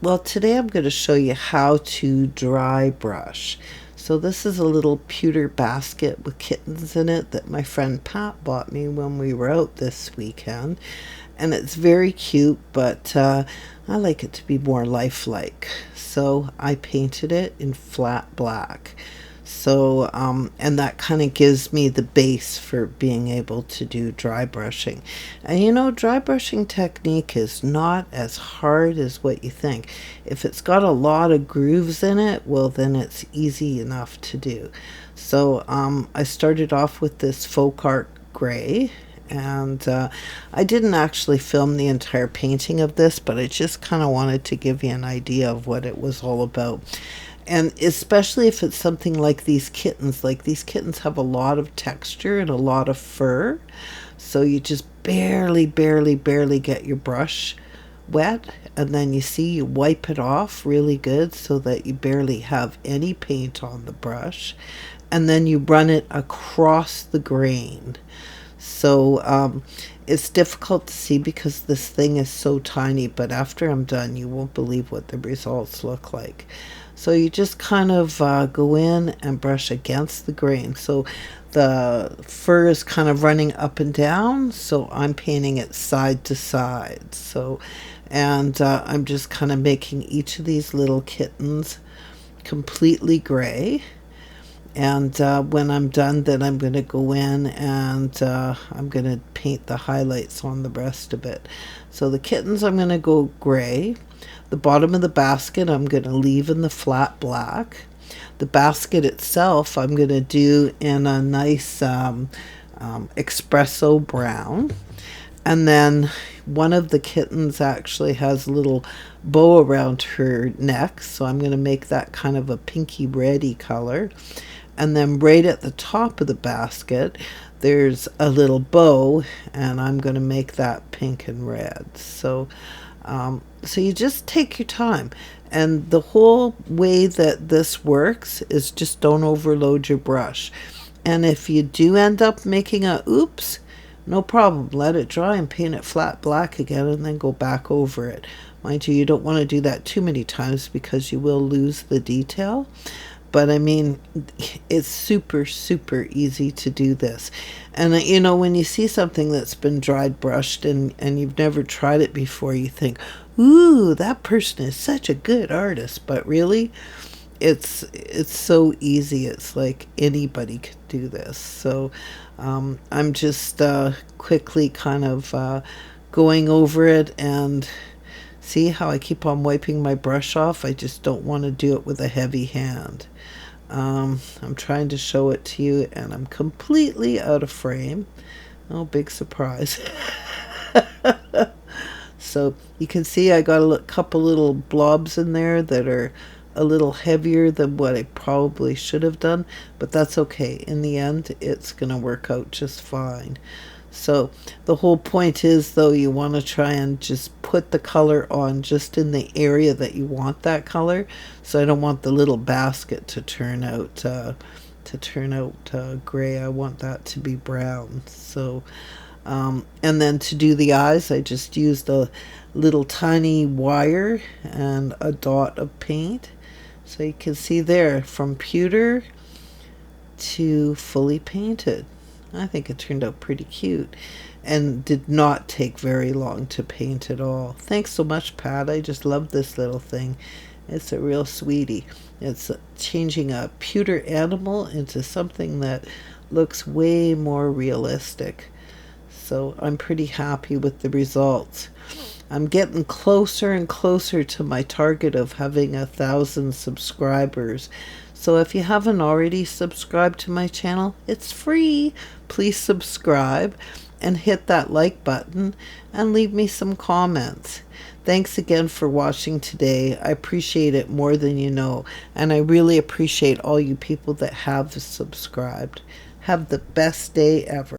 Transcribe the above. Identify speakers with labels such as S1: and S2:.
S1: Well, today I'm going to show you how to dry brush. So this is a little pewter basket with kittens in it that my friend Pat bought me when we were out this weekend. And it's very cute, but I like it to be more lifelike. So I painted it in flat black. So, and that kind of gives me the base for being able to do dry brushing. And dry brushing technique is not as hard as what you think. If it's got a lot of grooves in it, well, then it's easy enough to do. So, I started off with this folk art gray. And I didn't actually film the entire painting of this, but I just kind of wanted to give you an idea of what it was all about. And especially if it's something like these kittens have a lot of texture and a lot of fur. So you just barely get your brush wet. And then you wipe it off really good so that you barely have any paint on the brush. And then you run it across the grain. So it's difficult to see because this thing is so tiny, but after I'm done, you won't believe what the results look like. So you just kind of go in and brush against the grain. So the fur is kind of running up and down, so I'm painting it side to side. And I'm just kind of making each of these little kittens completely gray. And when I'm done, then I'm going to go in and I'm going to paint the highlights on the rest of it. So the kittens, I'm going to go gray. The bottom of the basket, I'm going to leave in the flat black. The basket itself, I'm going to do in a nice espresso brown. And then one of the kittens actually has a little bow around her neck, so I'm going to make that kind of a pinky reddy color. And then right at the top of the basket, there's a little bow, and I'm going to make that pink and red. So you just take your time. And the whole way that this works is just don't overload your brush. And if you do end up making a oops, no problem. Let it dry and paint it flat black again and then go back over it. Mind you, you don't want to do that too many times because you will lose the detail. But I mean, it's super easy to do this. And when you see something that's been dried brushed and you've never tried it before, you think, ooh, that person is such a good artist. But really, it's so easy. It's like anybody could do this. So I'm just quickly kind of going over it, and see how I keep on wiping my brush off. I just don't want to do it with a heavy hand. I'm trying to show it to you, and I'm completely out of frame. Oh, big surprise. So you can see I got a couple little blobs in there that are a little heavier than what I probably should have done, but that's okay. In the end, it's going to work out just fine. So the whole point is, though, you want to try and just put the color on just in the area that you want that color. So I don't want the little basket to turn out gray. I want that to be brown. So and then to do the eyes, I just used a little tiny wire and a dot of paint. So you can see there, from pewter to fully painted. I think it turned out pretty cute and did not take very long to paint at all. Thanks so much, Pat. I just love this little thing. It's a real sweetie. It's changing a pewter animal into something that looks way more realistic. So I'm pretty happy with the results. I'm getting closer and closer to my target of having 1,000 subscribers. So if you haven't already subscribed to my channel, it's free. Please subscribe and hit that like button and leave me some comments. Thanks again for watching today. I appreciate it more than you know, and I really appreciate all you people that have subscribed. Have the best day ever.